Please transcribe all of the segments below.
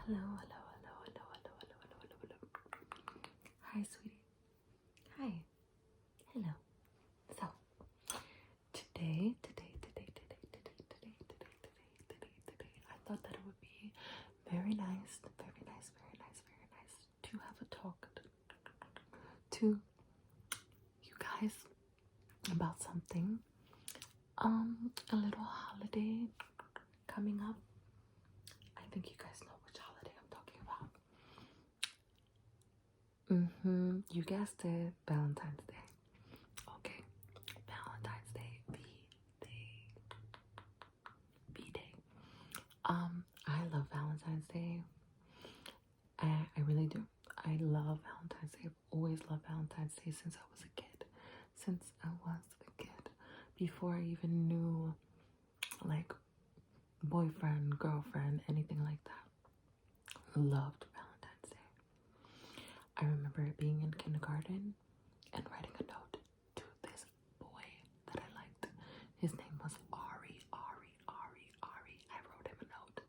Hello, hello, hello, hello, hello, hello, hello, hello, hello. Hi, sweetie. Hi. Hello. So, today, I thought that it would be very nice, to have a talk to you guys about something. A little holiday coming up. I think you guys know which holiday I'm talking about. You guessed it, Valentine's Day. Okay, Valentine's Day, V-Day. I love Valentine's Day. I really do. I love Valentine's Day. I've always loved Valentine's Day since I was a kid. Before I even knew, like, boyfriend, girlfriend, anything like that. Loved Valentine's Day. I remember being in kindergarten and writing a note to this boy that I liked. His name was Ari. I wrote him a note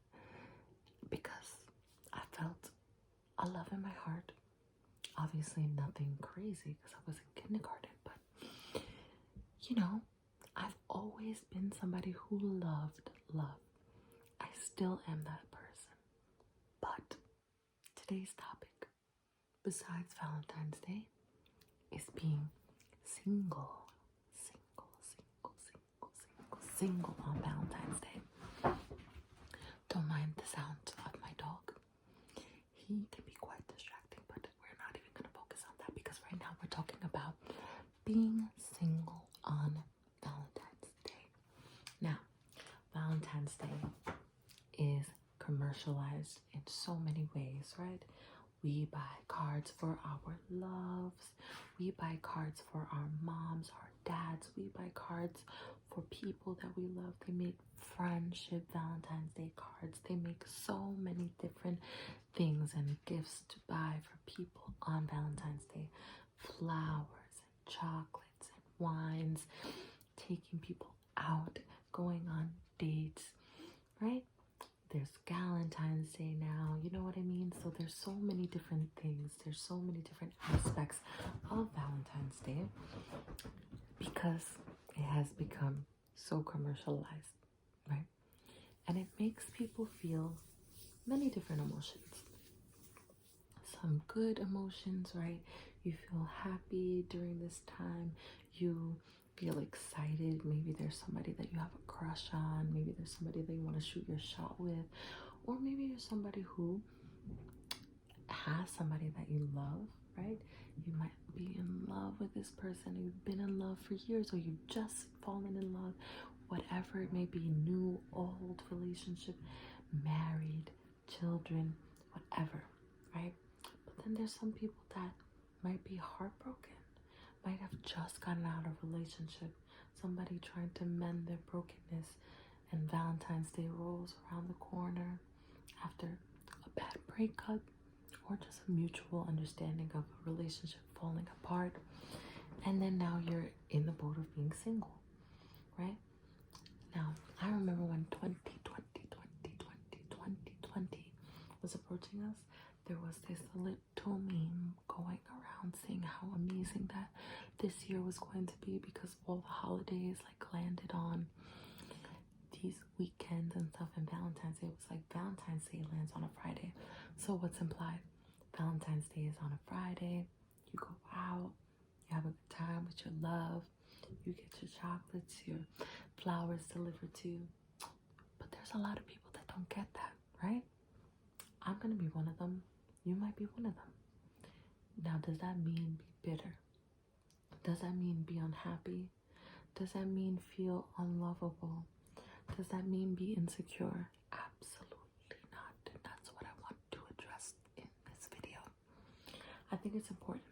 because I felt a love in my heart. Obviously nothing crazy because I was in kindergarten, but you know, I've always been somebody who loved love. I still am that person. But today's topic, besides Valentine's Day, is being single on Valentine's Day. Don't mind the sound of my dog. He can be quite distracting, but we're not even going to focus on that because right now we're talking about being single on Valentine's Day. Now, Valentine's Day is commercialized in so many ways, right? We buy cards for our loves. We buy cards for our moms, our dads. We buy cards for people that we love. They make friendship Valentine's Day cards. They make so many different things and gifts to buy for people on Valentine's Day. Flowers and chocolates and wines, taking people out, going on dates, right? There's Valentine's Day now, you know what I mean? So there's so many different things. There's so many different aspects of Valentine's Day because it has become so commercialized, right? And it makes people feel many different emotions. Some good emotions, right? You feel happy during this time. You feel excited. Maybe there's somebody that you have a crush on. Maybe there's somebody that you want to shoot your shot with. Or maybe you're somebody who has somebody that you love, right? You might be in love with this person. You've been in love for years, or you've just fallen in love. Whatever it may be, new, old relationship, married, children, whatever, right? But then there's some people that might be heartbroken, might have just gotten out of a relationship, somebody trying to mend their brokenness, and Valentine's Day rolls around the corner after a bad breakup or just a mutual understanding of a relationship falling apart. And then now you're in the boat of being single, right? Now, I remember when 2020 was approaching us, there was this little meme going around saying how amazing that this year was going to be because all the holidays like landed on these weekends and stuff, and Valentine's Day was like Valentine's Day lands on a Friday. So what's implied? Valentine's Day is on a Friday. You go out, you have a good time with your love, you get your chocolates, your flowers delivered to you. But there's a lot of people that don't get that, right? I'm gonna be one of them. You might be one of them. Now, does that mean be bitter? Does that mean be unhappy? Does that mean feel unlovable? Does that mean be insecure? Absolutely not. And that's what I want to address in this video. I think it's important.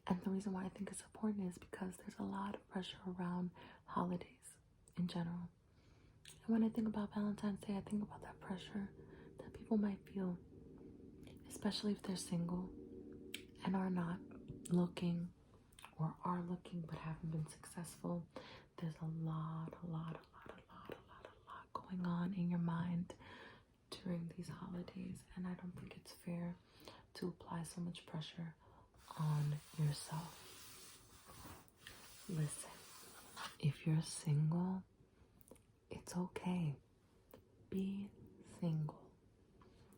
And the reason why I think it's important is because there's a lot of pressure around holidays in general. And when I think about Valentine's Day, I think about that pressure that people might feel, especially if they're single and are not looking or are looking but haven't been successful. There's a lot going on in your mind to during these holidays, and I don't think it's fair to apply so much pressure on yourself. Listen, if you're single, it's okay. Be single.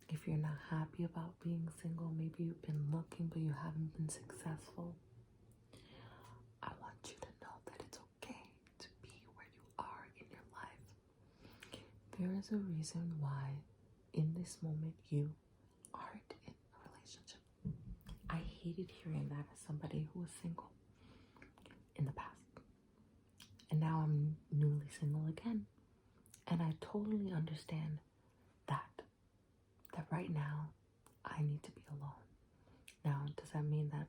If you're not happy about being single, maybe you've been looking but you haven't been successful, I want you to know that it's okay to be where you are in your life. There is a reason why in this moment you aren't in a relationship. I hated hearing that as somebody who was single in the past. And now I'm newly single again. And I totally understand that right now I need to be alone. Now, does that mean that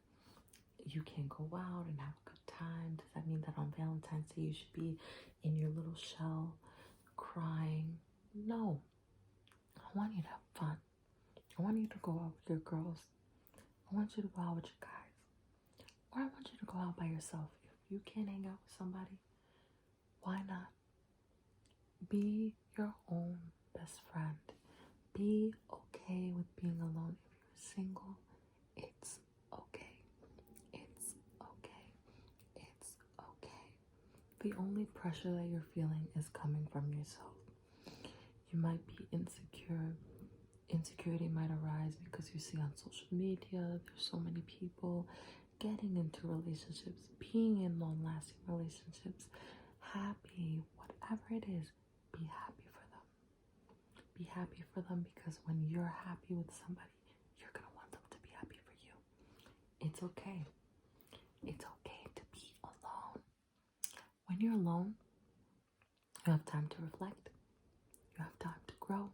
you can't go out and have a good time? Does that mean that on Valentine's Day you should be in your little shell crying? No. I want you to have fun. I want you to go out with your girls. I want you to go out with your guys. Or I want you to go out by yourself. If you can't hang out with somebody, why not? Be your own best friend. Be okay with being alone. If you're single, it's okay. It's okay. It's okay. The only pressure that you're feeling is coming from yourself. You might be insecure. Insecurity might arise because you see on social media there's so many people getting into relationships, being in long-lasting relationships, happy, whatever it is, be happy for them. Be happy for them, because when you're happy with somebody, you're going to want them to be happy for you. It's okay. It's okay to be alone. When you're alone, you have time to reflect. You have time to grow.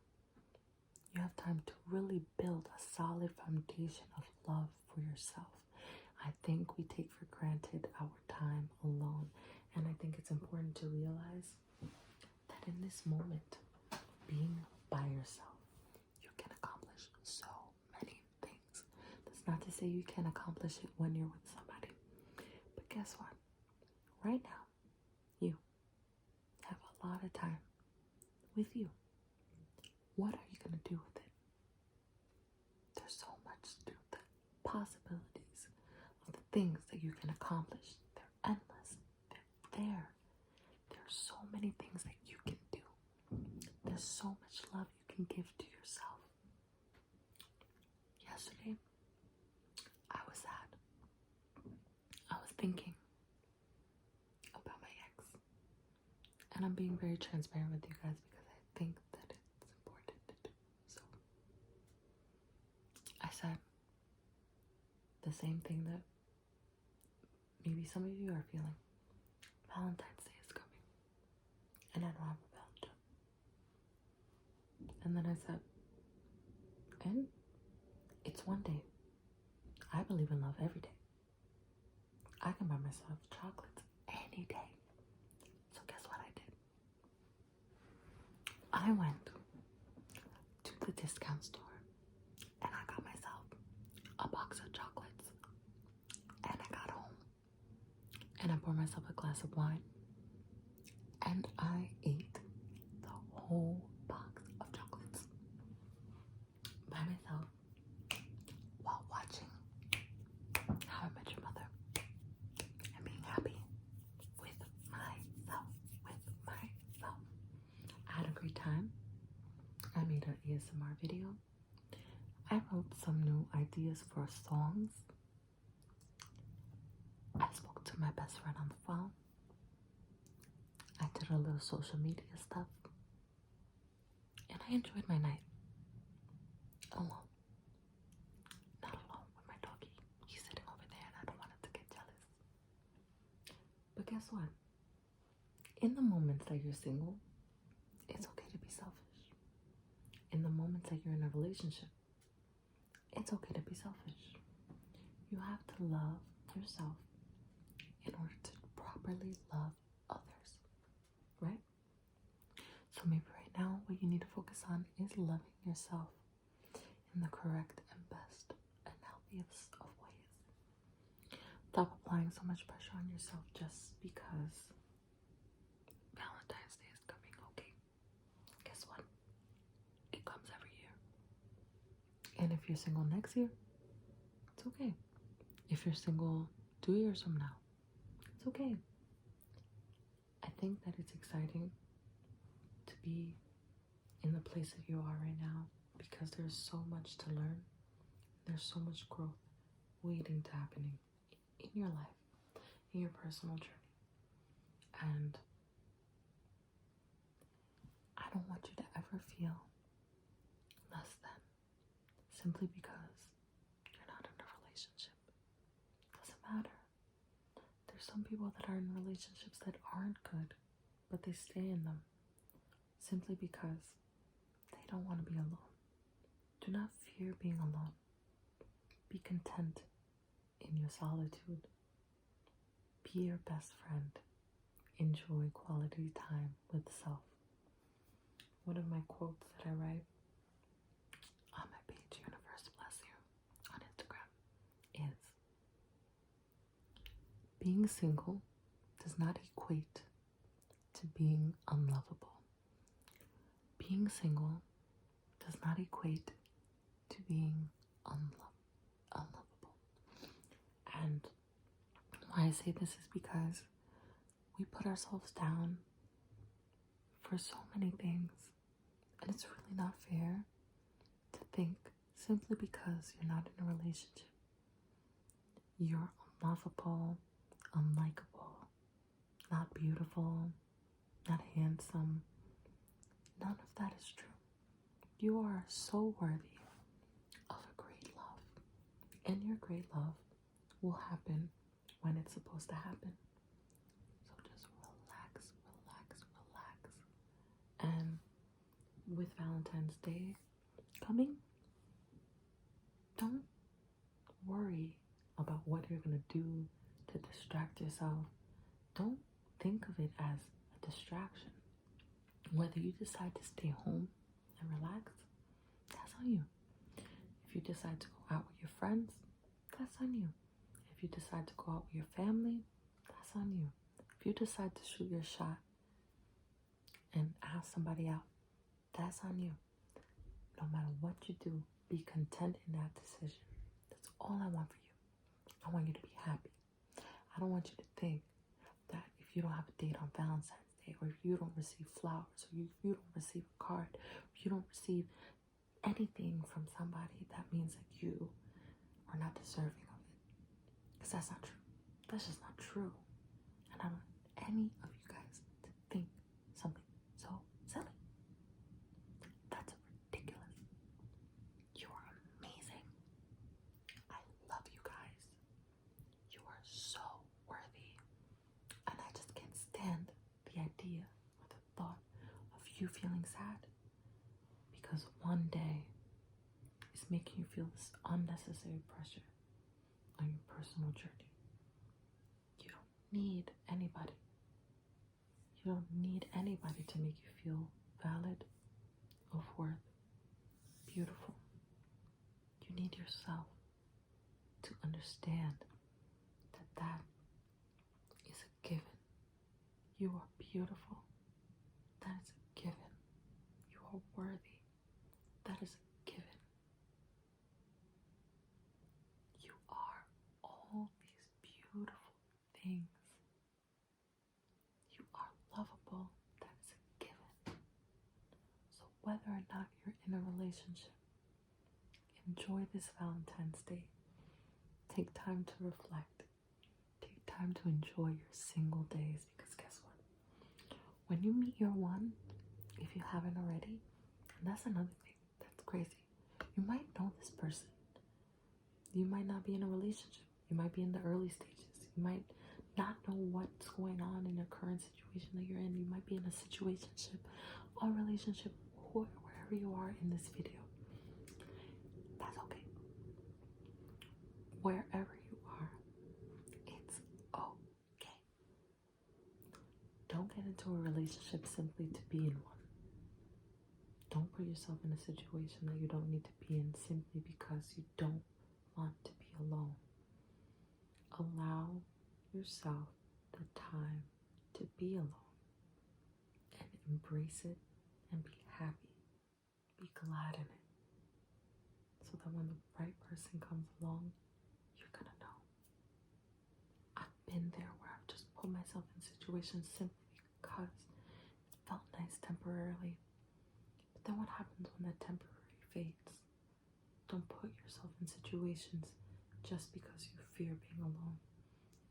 You have time to really build a solid foundation of love for yourself. I think we take for granted our time alone. And I think it's important to realize that in this moment, being by yourself, you can accomplish so many things. That's not to say you can't accomplish it when you're with somebody. But guess what? Right now, you have a lot of time with you. What are you going to do with it? There's so much to do. The possibilities of the things that you can accomplish, they're endless. They're there. There's so many things that you can do. There's so much love you can give to yourself. Yesterday, I was sad. I was thinking about my ex. And I'm being very transparent with you guys because I think that it's important to do. So, I said the same thing that maybe some of you are feeling. Valentine's Day is coming. And I don't have a Valentine. And then I said, and it's one day. I believe in love every day. I can buy myself chocolates any day. So guess what I did? I went to the discount store and I got myself a box of chocolates. And I got home and I poured myself a glass of wine. And I ate the whole box of chocolates by myself while watching How I Met Your Mother and being happy with myself. I had a great time. I made an ASMR video. I wrote some new ideas for songs. I spoke to my best friend on the phone. I did a little social media stuff. And I enjoyed my night. Alone. Not alone with my doggy. He's sitting over there and I don't want him to get jealous. But guess what? In the moments that you're single, it's okay to be selfish. In the moments that you're in a relationship, it's okay to be selfish. You have to love yourself in order to properly love others, right? So maybe right now what you need to focus on is loving yourself in the correct and best and healthiest of ways. Stop applying so much pressure on yourself just because Valentine's Day is coming, okay? Guess what? It comes every year. And if you're single next year, it's okay. If you're single 2 years from now, it's okay. I think that it's exciting to be in the place that you are right now because there's so much to learn. There's so much growth waiting to happen in your life, in your personal journey. And I don't want you to ever feel less than simply because you're not in a relationship. Doesn't matter. There's some people that are in relationships that aren't good, but they stay in them simply because they don't want to be alone. Do not fear being alone. Be content in your solitude. Be your best friend. Enjoy quality time with self. One of my quotes that I write on my page, Universe Bless You, on Instagram, is being single does not equate to being unlovable. Being single does not equate to being unlovable. And why I say this is because we put ourselves down for so many things, and it's really not fair to think simply because you're not in a relationship you're unlovable, unlikable, not beautiful, not handsome. None of that is true. You are so worthy of a great love, and your great love will happen when it's supposed to happen. So just relax, relax, relax. And with Valentine's Day coming, don't worry about what you're going to do to distract yourself. Don't think of it as a distraction. Whether you decide to stay home and relax, that's on you. If you decide to go out with your friends, that's on you. If you decide to go out with your family, that's on you. If you decide to shoot your shot and ask somebody out, that's on you. No matter what you do, be content in that decision. That's all I want for you. I want you to be happy. I don't want you to think that if you don't have a date on Valentine's Day, or if you don't receive flowers, or if you don't receive a card, or if you don't receive anything from somebody, that means that you are not deserving of it. Because that's not true. That's just not true. And I don't want any of you guys to think something so silly. That's ridiculous. You are amazing. I love you guys. You are so worthy. And I just can't stand the idea or the thought of you feeling sad because one day is making you feel this unnecessary pressure on your personal journey. You don't need anybody. You don't need anybody to make you feel valid, of worth, beautiful. You need yourself to understand that that is a given. You are beautiful. That is a given. You are worthy. That is a given. You are all these beautiful things. You are lovable. That is a given. So whether or not you're in a relationship, enjoy this Valentine's Day. Take time to reflect. Take time to enjoy your single days, because guess what? When you meet your one, if you haven't already, and that's another thing that's crazy, you might know this person. You might not be in a relationship. You might be in the early stages. You might not know what's going on in your current situation that you're in. You might be in a situationship or relationship, wherever you are in this video. That's okay. Wherever you are, it's okay. Don't get into a relationship simply to be in one. Don't put yourself in a situation that you don't need to be in simply because you don't want to be alone. Allow yourself the time to be alone and embrace it and be happy. Be glad in it. so that when the right person comes along, you're gonna know. I've been there where I've just put myself in situations simply because it felt nice temporarily. But then what happens when that temporary fades? Don't put yourself in situations just because you fear being alone.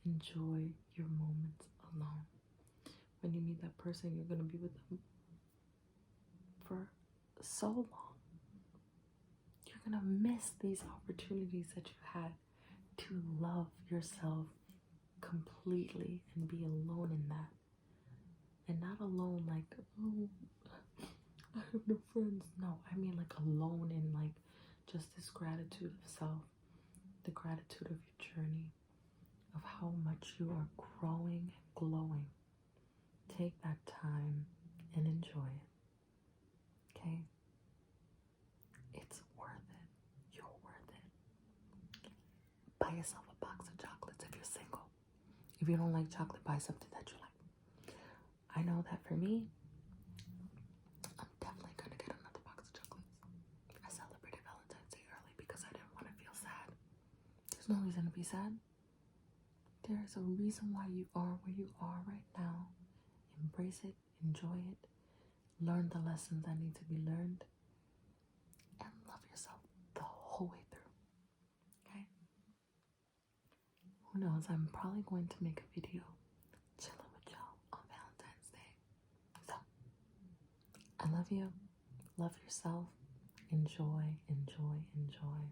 Enjoy your moments alone. When you meet that person, you're going to be with them for so long. You're going to miss these opportunities that you had to love yourself completely and be alone in that. And not alone like, oh, I have no friends. No, I mean like alone in like just this gratitude of self, the gratitude of your journey, of how much you are growing and glowing. Take that time and enjoy it. Okay? It's worth it. You're worth it. Buy yourself a box of chocolates if you're single. If you don't like chocolate, buy something that you like. I know that for me, I'm definitely gonna get another box of chocolates. I celebrated Valentine's Day early because I didn't want to feel sad. There's no reason to be sad. There is a reason why you are where you are right now. Embrace it, enjoy it, learn the lessons that need to be learned, and love yourself the whole way through. Okay? Who knows? I'm probably going to make a video chilling with y'all on Valentine's Day. So, I love you. Love yourself. Enjoy, enjoy, enjoy.